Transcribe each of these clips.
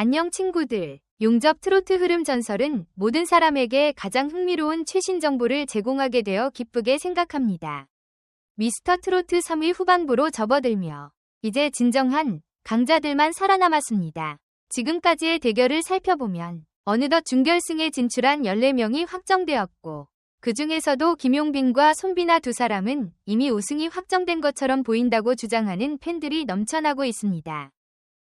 안녕 친구들. 용접 트로트 흐름 전설은 모든 사람에게 가장 흥미로운 최신 정보를 제공하게 되어 기쁘게 생각합니다. 미스터 트로트 3위 후반부로 접어들며 이제 진정한 강자들만 살아남았습니다. 지금까지의 대결을 살펴보면 어느덧 준결승에 진출한 14명이 확정되었고 그 중에서도 김용빈과 손비나 두 사람은 이미 우승이 확정된 것처럼 보인다고 주장하는 팬들이 넘쳐나고 있습니다.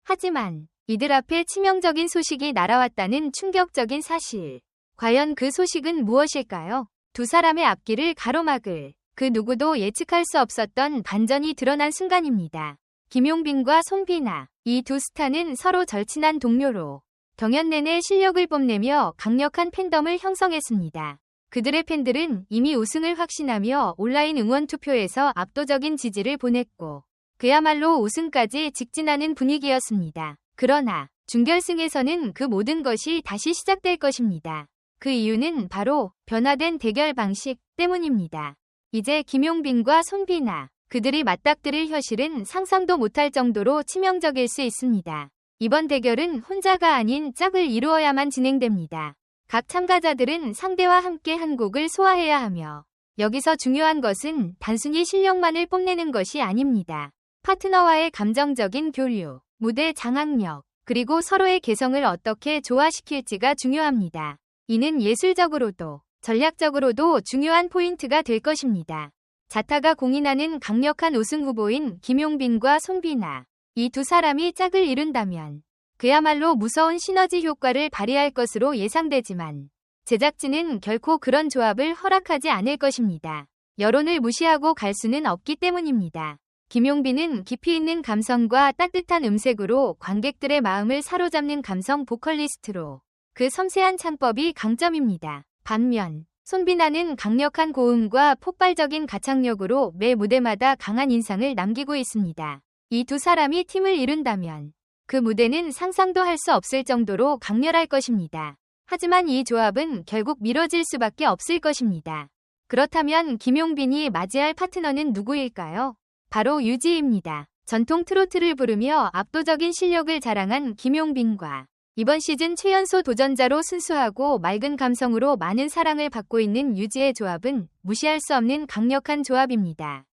하지만 이들 앞에 치명적인 소식이 날아왔다는 충격적인 사실. 과연 그 소식은 무엇일까요? 두 사람의 앞길을 가로막을 그 누구도 예측할 수 없었던 반전이 드러난 순간입니다. 김용빈과 손비나, 이 두 스타는 서로 절친한 동료로 경연 내내 실력을 뽐내며 강력한 팬덤을 형성했습니다. 그들의 팬들은 이미 우승을 확신하며 온라인 응원 투표에서 압도적인 지지를 보냈고 그야말로 우승까지 직진하는 분위기였습니다. 그러나 준결승에서는 그 모든 것이 다시 시작될 것입니다. 그 이유는 바로 변화된 대결 방식 때문입니다. 이제 김용빈과 손비나, 그들이 맞닥뜨릴 현실은 상상도 못할 정도로 치명적일 수 있습니다. 이번 대결은 혼자가 아닌 짝을 이루어야만 진행됩니다. 각 참가자들은 상대와 함께 한 곡을 소화해야 하며 여기서 중요한 것은 단순히 실력만을 뽐내는 것이 아닙니다. 파트너와의 감정적인 교류, 무대 장악력, 그리고 서로의 개성을 어떻게 조화시킬지가 중요합니다. 이는 예술적으로도 전략적으로도 중요한 포인트가 될 것입니다. 자타가 공인하는 강력한 우승 후보인 김용빈과 손비나, 이 두 사람이 짝을 이룬다면 그야말로 무서운 시너지 효과를 발휘할 것으로 예상되지만 제작진은 결코 그런 조합을 허락하지 않을 것입니다. 여론을 무시하고 갈 수는 없기 때문입니다. 김용빈은 깊이 있는 감성과 따뜻한 음색으로 관객들의 마음을 사로잡는 감성 보컬리스트로 그 섬세한 창법이 강점입니다. 반면 손비나는 강력한 고음과 폭발적인 가창력으로 매 무대마다 강한 인상을 남기고 있습니다. 이 두 사람이 팀을 이룬다면 그 무대는 상상도 할 수 없을 정도로 강렬할 것입니다. 하지만 이 조합은 결국 미뤄질 수밖에 없을 것입니다. 그렇다면 김용빈이 맞이할 파트너는 누구일까요? 바로 유지입니다. 전통 트로트를 부르며 압도적인 실력을 자랑한 김용빈과 이번 시즌 최연소 도전자로 순수하고 맑은 감성으로 많은 사랑을 받고 있는 유지의 조합은 무시할 수 없는 강력한 조합입니다.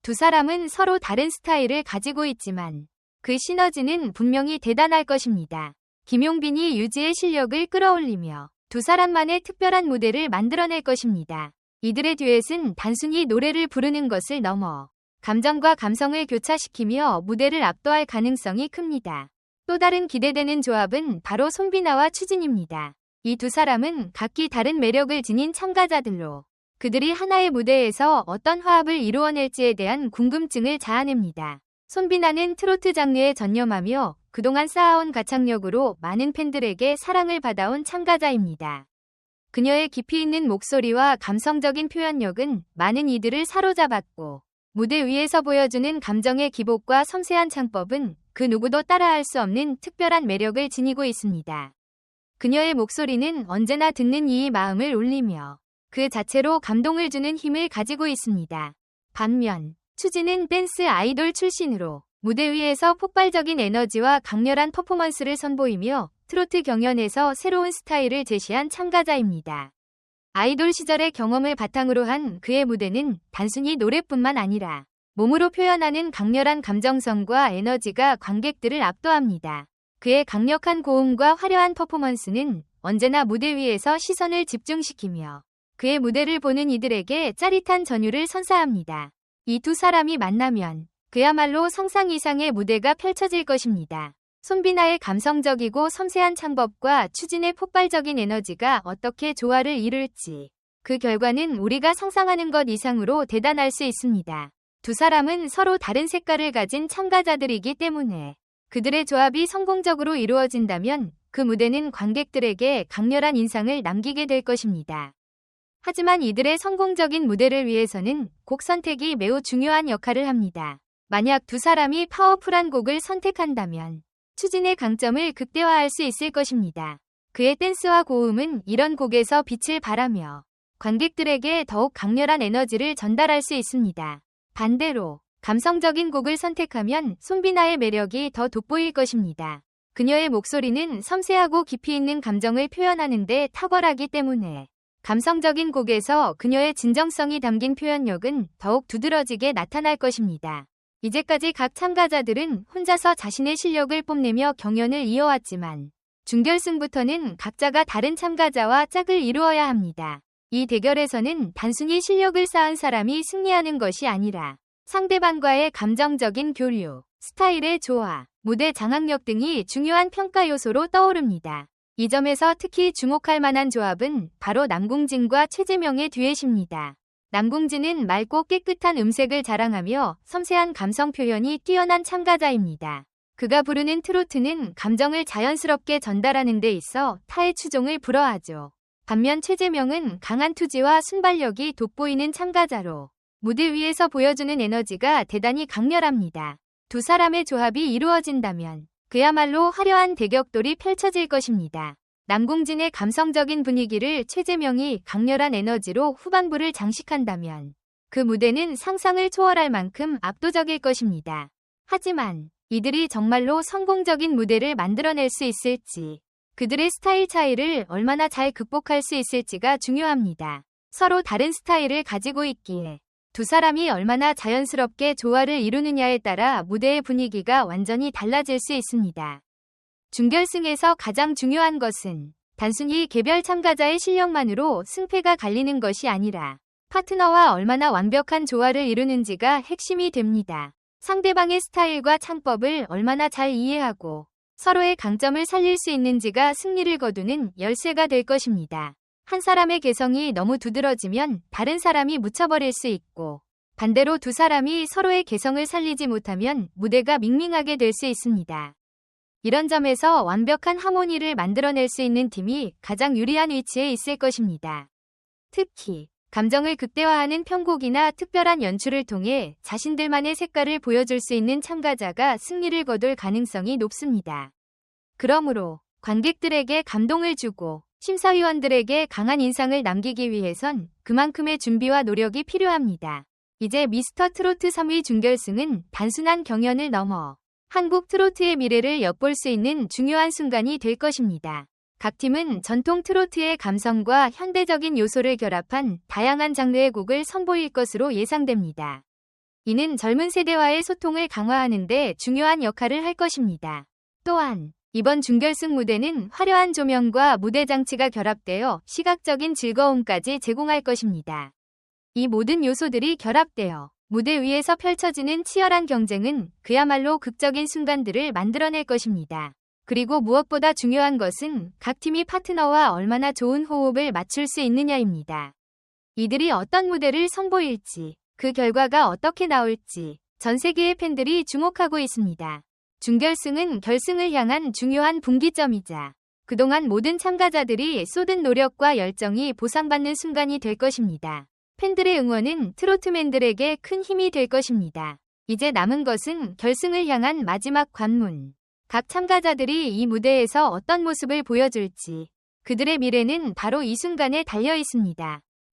두 사람은 서로 다른 스타일을 가지고 있지만 그 시너지는 분명히 대단할 것입니다. 김용빈이 유지의 실력을 끌어올리며 두 사람만의 특별한 무대를 만들어낼 것입니다. 이들의 듀엣은 단순히 노래를 부르는 것을 넘어 감정과 감성을 교차시키며 무대를 압도할 가능성이 큽니다. 또 다른 기대되는 조합은 바로 손비나와 추진입니다. 이 두 사람은 각기 다른 매력을 지닌 참가자들로 그들이 하나의 무대에서 어떤 화합을 이루어낼지에 대한 궁금증을 자아냅니다. 손비나는 트로트 장르에 전념하며 그동안 쌓아온 가창력으로 많은 팬들에게 사랑을 받아온 참가자입니다. 그녀의 깊이 있는 목소리와 감성적인 표현력은 많은 이들을 사로잡았고 무대 위에서 보여주는 감정의 기복과 섬세한 창법은 그 누구도 따라할 수 없는 특별한 매력을 지니고 있습니다. 그녀의 목소리는 언제나 듣는 이의 마음을 울리며 그 자체로 감동을 주는 힘을 가지고 있습니다. 반면 추진은 댄스 아이돌 출신으로 무대 위에서 폭발적인 에너지와 강렬한 퍼포먼스를 선보이며 트로트 경연에서 새로운 스타일을 제시한 참가자입니다. 아이돌 시절의 경험을 바탕으로 한 그의 무대는 단순히 노래뿐만 아니라 몸으로 표현하는 강렬한 감정성과 에너지가 관객들을 압도합니다. 그의 강력한 고음과 화려한 퍼포먼스는 언제나 무대 위에서 시선을 집중시키며 그의 무대를 보는 이들에게 짜릿한 전율을 선사합니다. 이 두 사람이 만나면 그야말로 상상 이상의 무대가 펼쳐질 것입니다. 손비나의 감성적이고 섬세한 창법과 추진의 폭발적인 에너지가 어떻게 조화를 이룰지 그 결과는 우리가 상상하는 것 이상으로 대단할 수 있습니다. 두 사람은 서로 다른 색깔을 가진 참가자들이기 때문에 그들의 조합이 성공적으로 이루어진다면 그 무대는 관객들에게 강렬한 인상을 남기게 될 것입니다. 하지만 이들의 성공적인 무대를 위해서는 곡 선택이 매우 중요한 역할을 합니다. 만약 두 사람이 파워풀한 곡을 선택한다면 추진의 강점을 극대화할 수 있을 것입니다. 그의 댄스와 고음은 이런 곡에서 빛을 발하며 관객들에게 더욱 강렬한 에너지를 전달할 수 있습니다. 반대로 감성적인 곡을 선택하면 손비나의 매력이 더 돋보일 것입니다. 그녀의 목소리는 섬세하고 깊이 있는 감정을 표현하는 데 탁월하기 때문에 감성적인 곡에서 그녀의 진정성이 담긴 표현력은 더욱 두드러지게 나타날 것입니다. 이제까지 각 참가자들은 혼자서 자신의 실력을 뽐내며 경연을 이어왔지만 준결승부터는 각자가 다른 참가자와 짝을 이루어야 합니다. 이 대결에서는 단순히 실력을 쌓은 사람이 승리하는 것이 아니라 상대방과의 감정적인 교류, 스타일의 조화, 무대 장악력 등이 중요한 평가 요소로 떠오릅니다. 이 점에서 특히 주목할 만한 조합은 바로 남궁진과 최재명의 듀엣입니다. 남궁진은 맑고 깨끗한 음색을 자랑하며 섬세한 감성 표현이 뛰어난 참가자입니다. 그가 부르는 트로트는 감정을 자연스럽게 전달하는 데 있어 타의 추종을 불허하죠. 반면 최재명은 강한 투지와 순발력이 돋보이는 참가자로 무대 위에서 보여주는 에너지가 대단히 강렬합니다. 두 사람의 조합이 이루어진다면 그야말로 화려한 대격돌이 펼쳐질 것입니다. 남궁진의 감성적인 분위기를 최재명이 강렬한 에너지로 후반부를 장식한다면 그 무대는 상상을 초월할 만큼 압도적일 것입니다. 하지만 이들이 정말로 성공적인 무대를 만들어낼 수 있을지, 그들의 스타일 차이를 얼마나 잘 극복할 수 있을지가 중요합니다. 서로 다른 스타일을 가지고 있기에 두 사람이 얼마나 자연스럽게 조화를 이루느냐에 따라 무대의 분위기가 완전히 달라질 수 있습니다. 준결승에서 가장 중요한 것은 단순히 개별 참가자의 실력만으로 승패가 갈리는 것이 아니라 파트너와 얼마나 완벽한 조화를 이루는지가 핵심이 됩니다. 상대방의 스타일과 창법을 얼마나 잘 이해하고 서로의 강점을 살릴 수 있는지가 승리를 거두는 열쇠가 될 것입니다. 한 사람의 개성이 너무 두드러지면 다른 사람이 묻혀버릴 수 있고, 반대로 두 사람이 서로의 개성을 살리지 못하면 무대가 밍밍하게 될 수 있습니다. 이런 점에서 완벽한 하모니를 만들어낼 수 있는 팀이 가장 유리한 위치에 있을 것입니다. 특히 감정을 극대화하는 편곡이나 특별한 연출을 통해 자신들만의 색깔을 보여줄 수 있는 참가자가 승리를 거둘 가능성이 높습니다. 그러므로 관객들에게 감동을 주고 심사위원들에게 강한 인상을 남기기 위해선 그만큼의 준비와 노력이 필요합니다. 이제 미스터 트로트 3위 준결승은 단순한 경연을 넘어 한국 트로트의 미래를 엿볼 수 있는 중요한 순간이 될 것입니다. 각 팀은 전통 트로트의 감성과 현대적인 요소를 결합한 다양한 장르의 곡을 선보일 것으로 예상됩니다. 이는 젊은 세대와의 소통을 강화하는 데 중요한 역할을 할 것입니다. 또한 이번 준결승 무대는 화려한 조명과 무대 장치가 결합되어 시각적인 즐거움까지 제공할 것입니다. 이 모든 요소들이 결합되어 무대 위에서 펼쳐지는 치열한 경쟁은 그야말로 극적인 순간들을 만들어낼 것입니다. 그리고 무엇보다 중요한 것은 각 팀이 파트너와 얼마나 좋은 호흡을 맞출 수 있느냐입니다. 이들이 어떤 무대를 선보일지, 그 결과가 어떻게 나올지 전 세계의 팬들이 주목하고 있습니다. 준결승은 결승을 향한 중요한 분기점이자 그동안 모든 참가자들이 쏟은 노력과 열정이 보상받는 순간이 될 것입니다. 팬들의 응원은 트로트맨들에게 큰 힘이 될 것입니다. 이제 남은 것은 결승을 향한 마지막 관문. 각 참가자들이 이 무대에서 어떤 모습을 보여줄지, 그들의 미래는 바로 이 순간에 달려 있습니다.